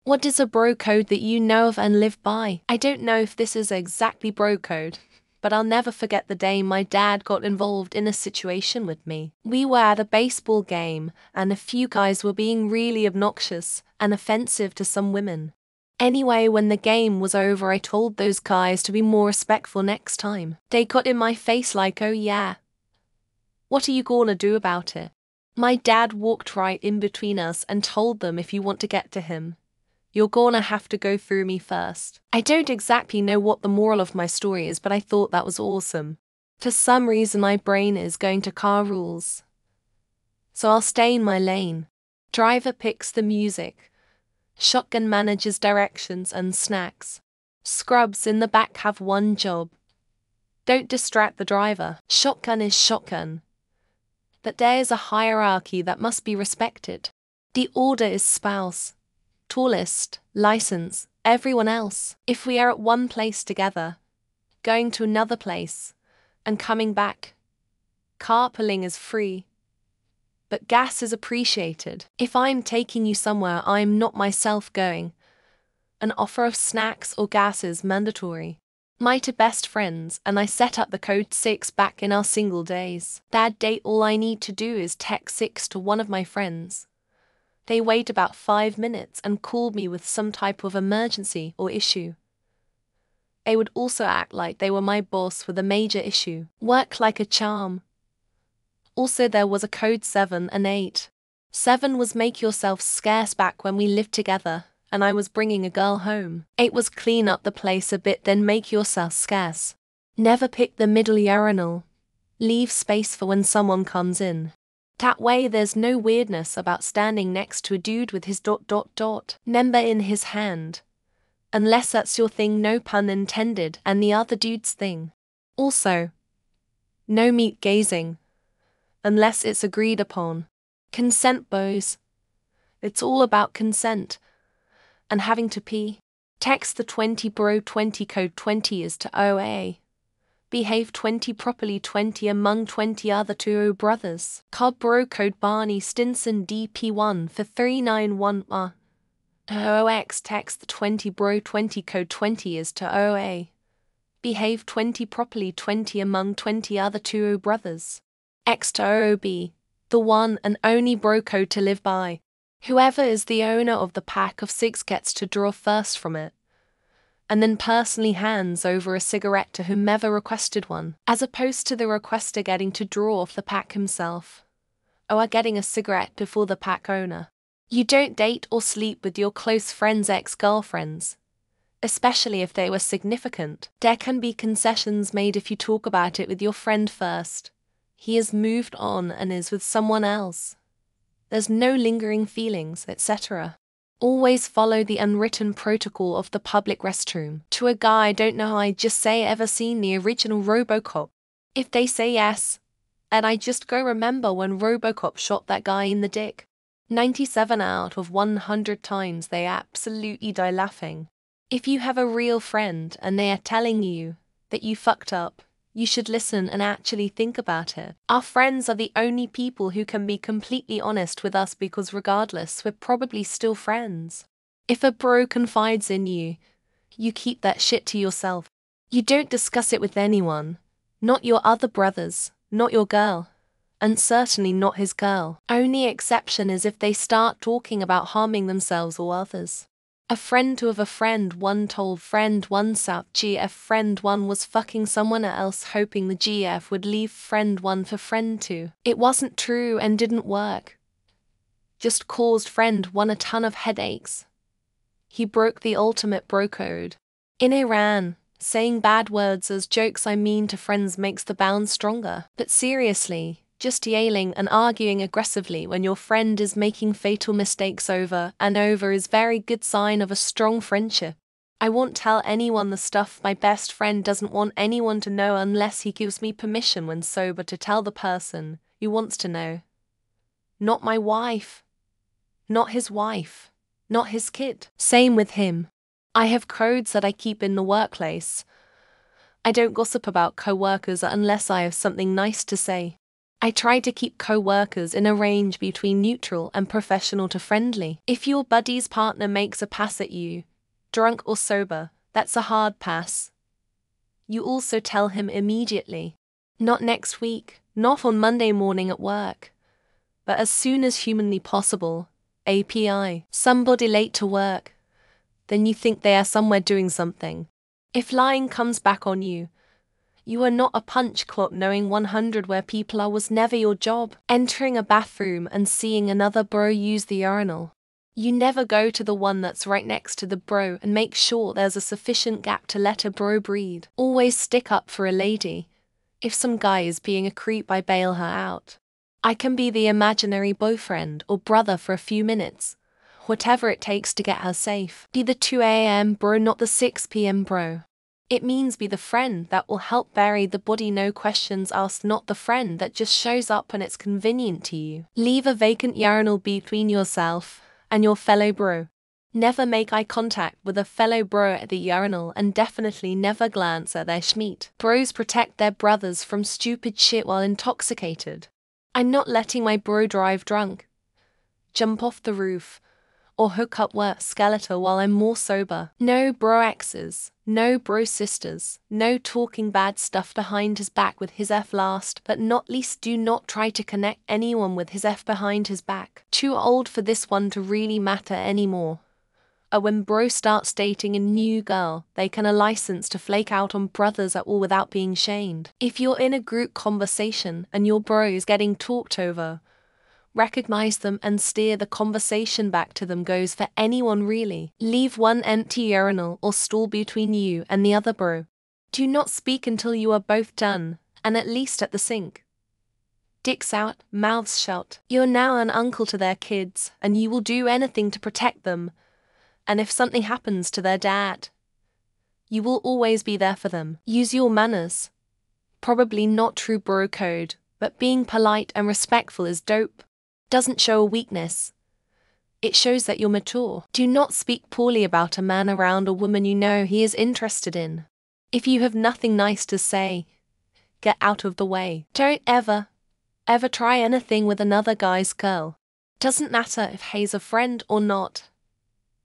What is a bro code that you know of and live by? I don't know if this is exactly bro code, but I'll never forget the day my dad got involved in a situation with me. We were at a baseball game, and a few guys were being really obnoxious and offensive to some women. Anyway, when the game was over, I told those guys to be more respectful next time. They got in my face like, oh yeah. What are you gonna do about it? My dad walked right in between us and told them, if you want to get to him, you're gonna have to go through me first. I don't exactly know what the moral of my story is, but I thought that was awesome. For some reason my brain is going to car rules, so I'll stay in my lane. Driver picks the music. Shotgun manages directions and snacks. Scrubs in the back have one job. Don't distract the driver. Shotgun is shotgun. But there is a hierarchy that must be respected. The order is spouse, tallest, license, everyone else. If we are at one place together, going to another place, and coming back, carpooling is free. But gas is appreciated. If I'm taking you somewhere I'm not myself going, an offer of snacks or gas is mandatory. My two best friends and I set up the code 6 back in our single days. That date all I need to do is text 6 to one of my friends. They wait about 5 minutes and call me with some type of emergency or issue. They would also act like they were my boss with a major issue. Work like a charm. Also, there was a code 7 and 8. 7 was make yourself scarce back when we lived together, and I was bringing a girl home. 8 was clean up the place a bit, then make yourself scarce. Never pick the middle urinal. Leave space for when someone comes in. That way there's no weirdness about standing next to a dude with his ... number in his hand. Unless that's your thing, no pun intended, and the other dude's thing. Also, no meat gazing. Unless it's agreed upon. Consent, boys. It's all about consent. And having to pee. Text the 20 bro 20 code 20 is to OA. Behave 20 properly 20 among 20 other 2 brothers. Cobb bro code Barney Stinson DP1 for 391 OX. Text the 20 bro 20 code 20 is to OA. Behave 20 properly 20 among 20 other 2 brothers. X to OOB, the one and only bro code to live by. Whoever is the owner of the pack of 6 gets to draw first from it, and then personally hands over a cigarette to whomever requested one, as opposed to the requester getting to draw off the pack himself, or getting a cigarette before the pack owner. You don't date or sleep with your close friends' ex-girlfriends, especially if they were significant. There can be concessions made if you talk about it with your friend first. He has moved on and is with someone else. There's no lingering feelings, etc. Always follow the unwritten protocol of the public restroom. To a guy I don't know, I just say, ever seen the original RoboCop? If they say yes, and I just go, remember when RoboCop shot that guy in the dick? 97 out of 100 times they absolutely die laughing. If you have a real friend and they are telling you that you fucked up, you should listen and actually think about it. Our friends are the only people who can be completely honest with us, because regardless, we're probably still friends. If a bro confides in you, you keep that shit to yourself. You don't discuss it with anyone. Not your other brothers, not your girl, and certainly not his girl. Only exception is if they start talking about harming themselves or others. A friend of a friend one told friend one South GF friend one was fucking someone else, hoping the GF would leave friend one for friend two. It wasn't true and didn't work. Just caused friend one a ton of headaches. He broke the ultimate bro code. In Iran, saying bad words as jokes I mean to friends makes the bond stronger. But seriously, just yelling and arguing aggressively when your friend is making fatal mistakes over and over is very good sign of a strong friendship. I won't tell anyone the stuff my best friend doesn't want anyone to know unless he gives me permission when sober to tell the person who wants to know. Not my wife. Not his wife. Not his kid. Same with him. I have codes that I keep in the workplace. I don't gossip about co-workers unless I have something nice to say. I try to keep co-workers in a range between neutral and professional to friendly. If your buddy's partner makes a pass at you, drunk or sober, that's a hard pass. You also tell him immediately. Not next week, not on Monday morning at work, but as soon as humanly possible. API. Somebody late to work, then you think they are somewhere doing something. If lying comes back on you, you are not a punch clock. Knowing 100 where people are was never your job. Entering a bathroom and seeing another bro use the urinal. You never go to the one that's right next to the bro and make sure there's a sufficient gap to let a bro breathe. Always stick up for a lady. If some guy is being a creep, I bail her out. I can be the imaginary boyfriend or brother for a few minutes, whatever it takes to get her safe. Be the 2 a.m. bro, not the 6 p.m. bro. It means be the friend that will help bury the body, no questions asked, not the friend that just shows up when it's convenient to you. Leave a vacant urinal between yourself and your fellow bro. Never make eye contact with a fellow bro at the urinal, and definitely never glance at their schmeat. Bros protect their brothers from stupid shit while intoxicated. I'm not letting my bro drive drunk, jump off the roof, or hook up with skeletal while I'm more sober. No bro exes, no bro sisters, no talking bad stuff behind his back with his F. Last but not least, do not try to connect anyone with his F behind his back. Too old for this one to really matter anymore. When bro starts dating a new girl, they can a license to flake out on brothers at all without being shamed. If you're in a group conversation and your bro is getting talked over, recognize them and steer the conversation back to them. Goes for anyone really. Leave one empty urinal or stall between you and the other bro. Do not speak until you are both done, and at least at the sink. Dicks out, mouths shut. You're now an uncle to their kids, and you will do anything to protect them. And if something happens to their dad, you will always be there for them. Use your manners. Probably not true bro code, but being polite and respectful is dope. Doesn't show a weakness. It shows that you're mature. Do not speak poorly about a man around a woman you know he is interested in. If you have nothing nice to say, get out of the way. Don't ever try anything with another guy's girl. Doesn't matter if he's a friend or not.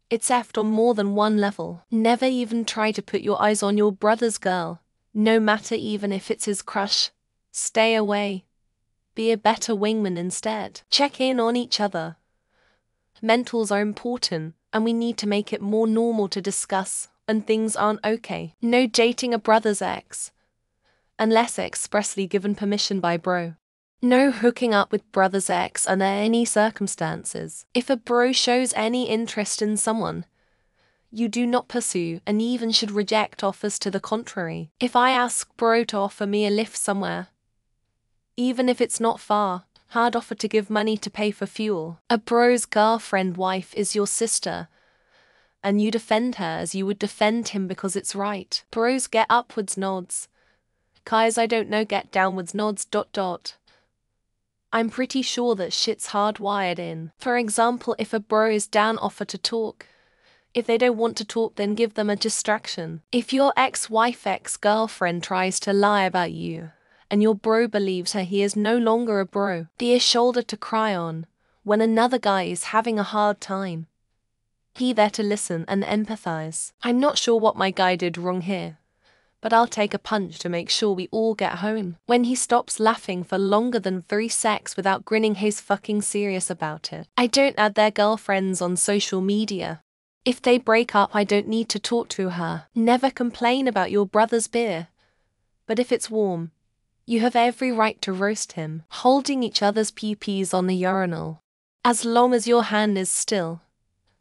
It's effed on more than one level. Never even try to put your eyes on your brother's girl, no matter even if it's his crush. Stay away. Be a better wingman instead. Check in on each other. Mentals are important, and we need to make it more normal to discuss when things aren't okay. No dating a brother's ex, unless expressly given permission by bro. No hooking up with brother's ex under any circumstances. If a bro shows any interest in someone, you do not pursue and even should reject offers to the contrary. If I ask bro to offer me a lift somewhere, even if it's not far, hard offer to give money to pay for fuel. A bro's girlfriend wife is your sister, and you defend her as you would defend him because it's right. Bros get upwards nods. Guys I don't know get downwards nods ... I'm pretty sure that shit's hardwired in. For example, if a bro is down, offer to talk. If they don't want to talk, then give them a distraction. If your ex-wife, ex-girlfriend tries to lie about you, and your bro believes her, he is no longer a bro. Be a shoulder to cry on when another guy is having a hard time. He there to listen and empathize. I'm not sure what my guy did wrong here, but I'll take a punch to make sure we all get home. When he stops laughing for longer than 3 seconds without grinning, he's fucking serious about it. I don't add their girlfriends on social media. If they break up, I don't need to talk to her. Never complain about your brother's beer. But if it's warm, you have every right to roast him. Holding each other's pee-pees on the urinal. As long as your hand is still,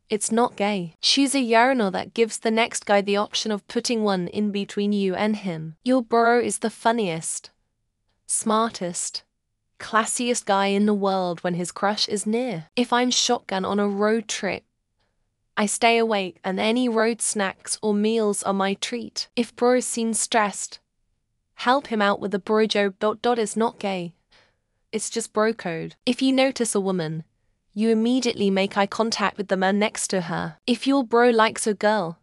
it's not gay. Choose a urinal that gives the next guy the option of putting one in between you and him. Your bro is the funniest, smartest, classiest guy in the world when his crush is near. If I'm shotgun on a road trip, I stay awake and any road snacks or meals are my treat. If bro seems stressed, help him out with a bro joke ... It's not gay. It's just bro code. If you notice a woman, you immediately make eye contact with the man next to her. If your bro likes a girl,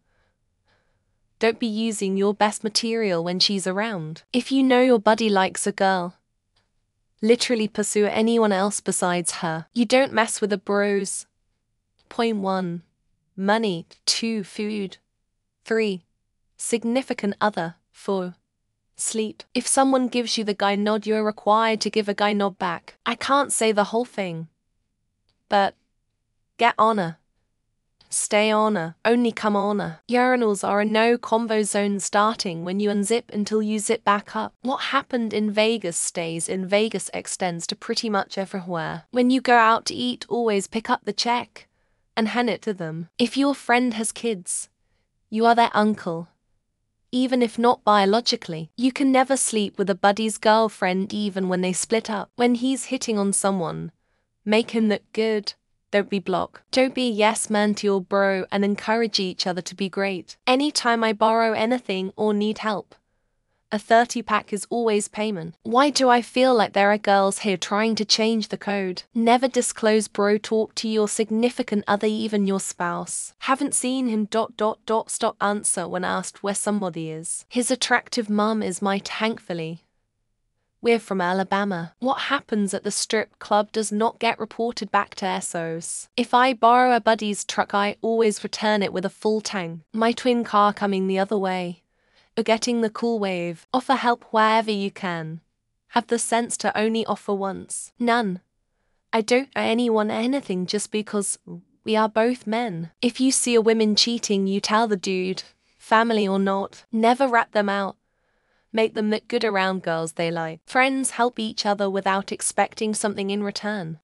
don't be using your best material when she's around. If you know your buddy likes a girl, Literally pursue anyone else besides her. You don't mess with the bros. Point 1. Money. 2. Food. 3. Significant other. 4. Sleep. If someone gives you the guy nod, you're required to give a guy nod back. I can't say the whole thing, but get on her. Stay on her. Only come on her. Urinals are a no-convo zone starting when you unzip until you zip back up. What happened in Vegas stays in Vegas extends to pretty much everywhere. When you go out to eat, always pick up the check and hand it to them. If your friend has kids, you are their uncle. Even if not biologically, you can never sleep with a buddy's girlfriend even when they split up. When he's hitting on someone, make him look good. Don't be block. Don't be a yes man to your bro and encourage each other to be great. Anytime I borrow anything or need help, a 30-pack is always payment. Why do I feel like there are girls here trying to change the code? Never disclose bro talk to your significant other, even your spouse. Haven't seen him ... Stop answer when asked where somebody is. His attractive mum is my thankfully. We're from Alabama. What happens at the strip club does not get reported back to SOS. If I borrow a buddy's truck, I always return it with a full tank. My twin car coming the other way. Or getting the cool wave. Offer help wherever you can. Have the sense to only offer once. None. I don't owe anyone anything just because we are both men. If you see a woman cheating, you tell the dude, family or not. Never rat them out. Make them look good around girls they like. Friends help each other without expecting something in return.